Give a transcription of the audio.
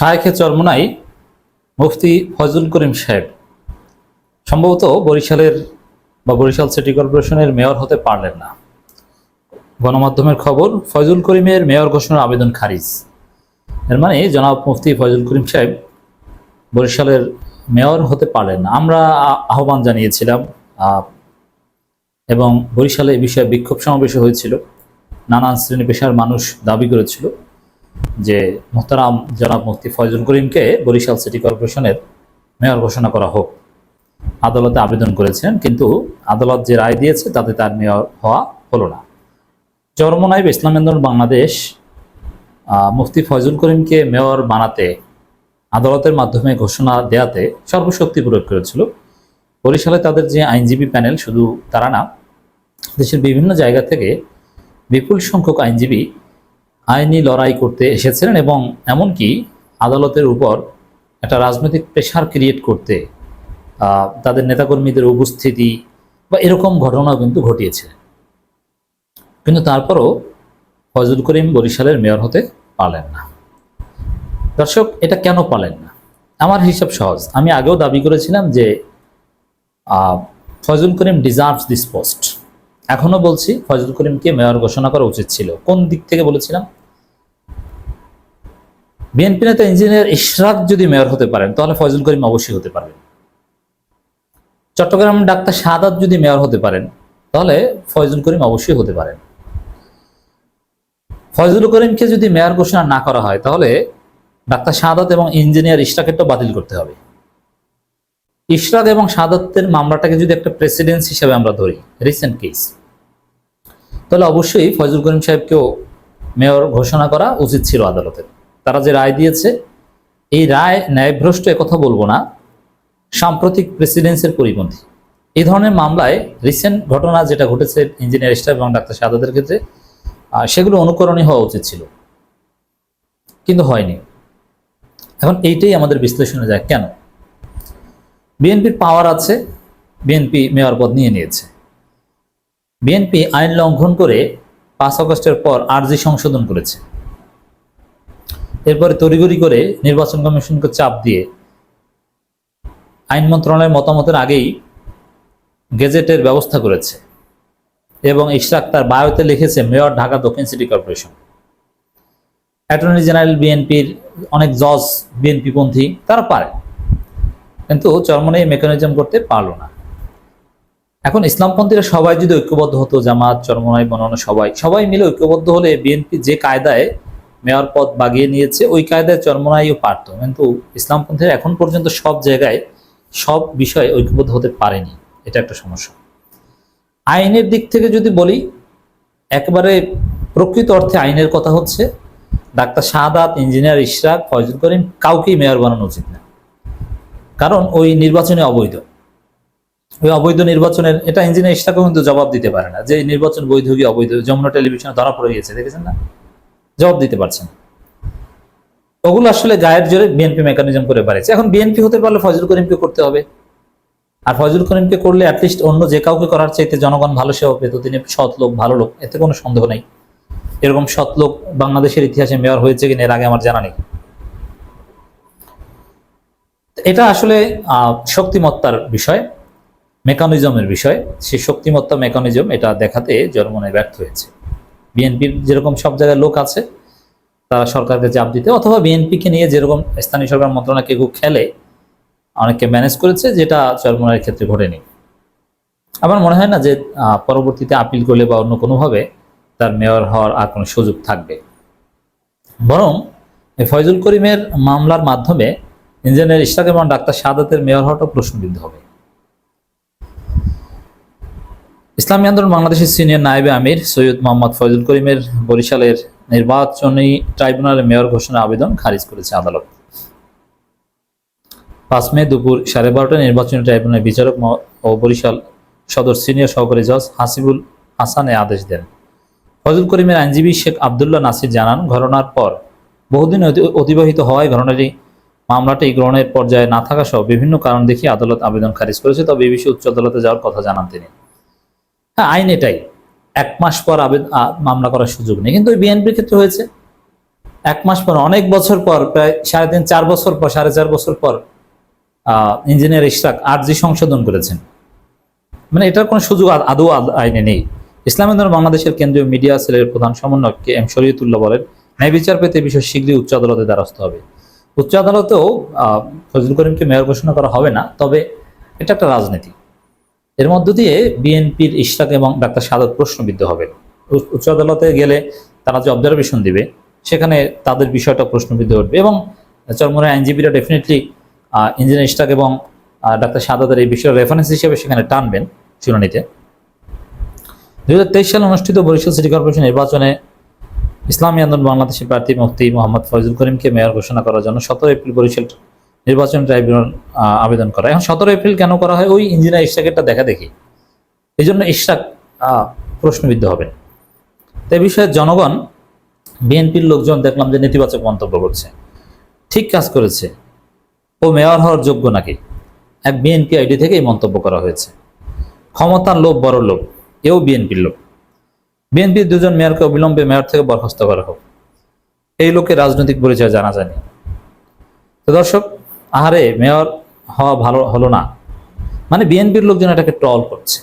শায়েখে চরমোনাই মুফতি ফয়জুল করিম সাহেব সম্ভবত বরিশাল সিটি কর্পোরেশনের মেয়র হতে পারলেন না। গণমাধ্যমের খবর, ফয়জুল করিমের মেয়র ঘোষণার আবেদন খারিজ। এর মানে জনাব মুফতি ফয়জুল করিম সাহেব বরিশালের মেয়র হতে পারলেন না। আমরা আহ্বান জানিয়েছিলাম এবং বরিশালে এই বিষয়ে বিক্ষোভ সমাবেশ হয়েছিল। নানান শ্রেণী পেশার মানুষ দাবি করেছিল যে মোহতারাম জনাব মুফতি ফয়জুল করিমকে বরিশাল সিটি কর্পোরেশনের মেয়র ঘোষণা করা হোক। আদালতে আবেদন করেছেন, কিন্তু আদালত যে রায় দিয়েছে তাতে তার মেয়র হওয়া হলো না। চরমোনাই ইসলামী আন্দোলন বাংলাদেশ মুফতি ফয়জুল করিমকে মেয়র বানাতে আদালতের মাধ্যমে ঘোষণা দেয়াতে সর্বশক্তি প্রয়োগ করেছিল। বরিশালে তাদের যে আইনজীবী প্যানেল, শুধু তারা না, দেশের বিভিন্ন জায়গা থেকে বিপুল সংখ্যক আইনজীবী আইনি লড়াই করতে এসেছিলেন এবং এমনকি আদালতের উপর একটা রাজনৈতিক প্রেশার ক্রিয়েট করতে তাদের নেতাকর্মীদের উপস্থিতি বা এরকম ঘটনাও কিন্তু ঘটিয়েছিলেন। কিন্তু তারপরও ফয়জুল করিম বরিশালের মেয়র হতে পারলেন না। দর্শক, এটা কেন পারলেন না? আমার হিসাব সহজ। আমি আগেও দাবি করেছিলাম যে ফয়জুল করিম ডিজার্ভস দিস পোস্ট। এখনো বলছি, ফয়জুল করিমকে মেয়র ঘোষণা করা উচিত ছিল। কোন দিক থেকে বলেছিলাম? বিএনপি নেতা ইঞ্জিনিয়ার ইশরাক যদি মেয়র হতে পারেন তাহলে ফয়জুল করিম অবশ্যই হতে পারবেন। চট্টগ্রাম ডাক্তার শাহাদাত যদি মেয়র হতে পারেন তাহলে ফয়জুল করিম অবশ্যই হতে পারেন। ফয়জুল করিমকে যদি মেয়র ঘোষণা না করা হয় তাহলে ডাক্তার শাহাদাত এবং ইঞ্জিনিয়ার ইশরাককেও বাতিল করতে হবে। ইশরাক এবং শাহাদাতের মামলাটাকে যদি একটা প্রেসিডেন্স হিসেবে আমরা ধরি, রিসেন্ট কেস, তাহলে অবশ্যই ফয়জুল করিম সাহেবকেও মেয়র ঘোষণা করা উচিত ছিল আদালতের। তারা যে রায় দিয়েছে, এই রায় ন্যায়ভ্রষ্ট একথা বলবো না, সাম্প্রতিক প্রেসিডেন্সের পরিপন্থী। এই ধরনের মামলায় রিসেন্ট ঘটনা যেটা ঘটেছে ইঞ্জিনিয়ার ইশরাক এবং ডাক্তার শাহাদাতের ক্ষেত্রে, সেগুলো অনুকরণীয় হওয়া উচিত ছিল, কিন্তু হয়নি। এখন এইটাই আমাদের বিশ্লেষণে যায়, কেন? বিএনপির পাওয়ার আছে, বিএনপি মেয়র পদ নিয়ে নিয়েছে। বিএনপি আইন লঙ্ঘন করে 5 আগস্টের পর আরজি সংশোধন করেছে। এরপরে তড়িঘড়ি করে নির্বাচন কমিশনকে চাপ দিয়ে আইন মন্ত্রণালয়ের মতামতের আগেই গেজেটের ব্যবস্থা করেছে এবং ইশরাক তার বায়োতে লিখেছে মেয়র ঢাকা দক্ষিণ সিটি কর্পোরেশন। অ্যাটর্নি জেনারেল বিএনপির অনেক জজ বিএনপি পন্থী, তারা পারে, কিন্তু চরমোনাই মেকানিজম করতে পারলো না। এখন ইসলামপন্থীরা সবাই যদি ঐক্যবদ্ধ হতো, জামাত, চরমোনাই, বনানো সবাই মিলে ঐক্যবদ্ধ হলে বিএনপি যে কায়দায় মেয়র পদ বাগিয়ে নিয়েছে ওই কায়দায় চরমোনাইও পারত, কিন্তু ইসলামপন্থীরা এখন পর্যন্ত সব জায়গায় সব বিষয়ে ঐক্যবদ্ধ হতে পারেনি। এটা একটা সমস্যা। আইনের দিক থেকে যদি বলি, একেবারে প্রকৃত অর্থে আইনের কথা হচ্ছে ডাক্তার শাহাদাত, ইঞ্জিনিয়ার ইশরাক, ফয়জুল করিম কাউকেই মেয়র বানানো উচিত না, কারণ ওই নির্বাচনে অবৈধ। ওই অবৈধ নির্বাচনের এটা ইঞ্জিনিয়ার ইশরাকও কিন্তু জবাব দিতে পারে না যে নির্বাচন বৈধ কি অবৈধ। যমুনা টেলিভিশনে ধরা পড়ে গিয়েছে, দেখেছেন না? জবাব দিতে পারছেন। ওগুলো আসলে গায়ের জোরে বিএনপি মেকানিজম করে পারেছে। এখন বিএনপি হতে পারলে ফয়জুল করিমকে করতে হবে, আর ফয়জুল করিমকে করলে অ্যাটলিস্ট অন্য যে কাউকে করার চাইতে জনগণ ভালো সেবা পেত। তিনি সৎ লোক, ভালো লোক, এতে কোনো সন্দেহ নেই। এরকম সৎ লোক বাংলাদেশের ইতিহাসে মেয়র হয়েছে কিনা এর আগে আমার জানা নেই। এটা আসলে শক্তিমত্তার বিষয়, মেকানিজমের বিষয়। সেই শক্তিমত্তা মেকানিজম এটা দেখাতে চরমোনাই ব্যর্থ হয়েছে। বিএনপির যেরকম সব জায়গায় লোক আছে তারা সরকারকে চাপ দিতে, অথবা বিএনপিকে নিয়ে যেরকম স্থানীয় সরকার মন্ত্রণালয় কেউ খেলে, অনেককে ম্যানেজ করেছে, যেটা চরমোনাইয়ের ক্ষেত্রে ঘটেনি। আমার মনে হয় না যে পরবর্তীতে আপিল করলে বা অন্য কোনোভাবে তার মেয়র হওয়ার আর কোনো সুযোগ থাকবে। বরং ফয়জুল করিমের মামলার মাধ্যমে ইঞ্জিনিয়ার ইশরাক এবং ডাক্তার শাহাদাতের মেয়র হওয়াটা প্রশ্নবিদ্ধ হবে। ইসলামী আন্দোলন বাংলাদেশের সিনিয়র নায়েবে আমির সৈয়দ মোহাম্মদ ফয়জুল করিমের বরিশালের নির্বাচনী ট্রাইব্যুনালের মেয়র ঘোষণা আবেদন খারিজ করেছে আদালত। 5 মে দুপুর 12:30টায় নির্বাচনী ট্রাইব্যুনালের বিচারক ও বরিশাল সদর সিনিয়র সহকারী জজ হাসিবুল হাসান এ আদেশ দেন। ফয়জুল করিমের আইনজীবী শেখ আবদুল্লাহ নাসির জানান, ঘটনার পর বহুদিন অতিবাহিত হওয়ায় মামলাটি গ্রহণের পর্যায়ে না থাকা সহ বিভিন্ন কারণ দেখিয়ে আদালত আবেদন খারিজ করেছে। তবে এই বিষয়ে উচ্চ আদালতে যাওয়ার কথা জানান তিনি। হ্যাঁ, আইন এটাই, 1 মাস পর মামলা করার সুযোগ নেই, কিন্তু ওই বিএনপির ক্ষেত্রে হয়েছে। 1 মাস পর, অনেক বছর পর, প্রায় 3.5-4 বছর পর, 4.5 বছর পর ইঞ্জিনিয়ার ইশরাক আরজি সংশোধন করেছেন। মানে এটার কোনো সুযোগ আদৌ আইনে নেই। ইসলামী আন্দোলন বাংলাদেশের কেন্দ্রীয় মিডিয়া সেলের প্রধান সমন্বয়ক কে এম শরীয়তুল্লাহ বলেন, ন্যায় বিচার পেতে এই বিষয়ে শীঘ্রই উচ্চ আদালতে দ্বারস্থ হবে। উচ্চ আদালতেও ফজলুল করিমকে মেয়র ঘোষণা করা হবে না, তবে এটা একটা রাজনীতি। এর মধ্য দিয়ে বিএনপির ইশরাক এবং ডাক্তার সাদত প্রশ্নবিদ্ধ হবে। উচ্চ আদালতে গেলে তারা যে অবজারভেশন দিবে সেখানে তাদের বিষয়টা প্রশ্নবিদ্ধ উঠবে, এবং চরমোনাই আইনজীবীরা ডেফিনেটলি ইঞ্জিনিয়ার ইশরাক এবং ডাক্তার সাদতের এই বিষয়ের রেফারেন্স হিসেবে সেখানে টানবেন শুনানিতে। 2023 সালে অনুষ্ঠিত বরিশাল সিটি কর্পোরেশন নির্বাচনে ইসলামী আন্দোলন বাংলাদেশের প্রার্থী মুফতি মোহাম্মদ ফয়জুল করিমকে মেয়র ঘোষণা করার জন্য 17 এপ্রিল বরিশাল নির্বাচন ট্রাইব্যুনাল আবেদন করা। এখন 17 এপ্রিল কেন করা হয়? ওই ইঞ্জিনিয়ার ইশরাকেরটা দেখা দেখি, এই জন্য ইশরাক প্রশ্নবিদ্ধ হবেন। তো বিষয়ে জনগণ, বিএনপির লোকজন দেখলাম যে নেতিবাচক মন্তব্য করছে। ঠিক কাজ করেছে, ও মেয়র হওয়ার যোগ্য নাকি? এক বিএনপি আইডি থেকে এই মন্তব্য করা হয়েছে। ক্ষমতার লোভ বড় লোভ, এও বিএনপির লোক। বিএনপির 2জন মেয়রকে অবিলম্বে মেয়র থেকে বরখাস্ত করা হোক। এই লোকের রাজনৈতিক পরিচয় জানা যায়নি। তো দর্শক, আহারে মেয়র হওয়া ভালো হলো না, মানে বিএনপির লোকজন এটাকে ট্রল করছে।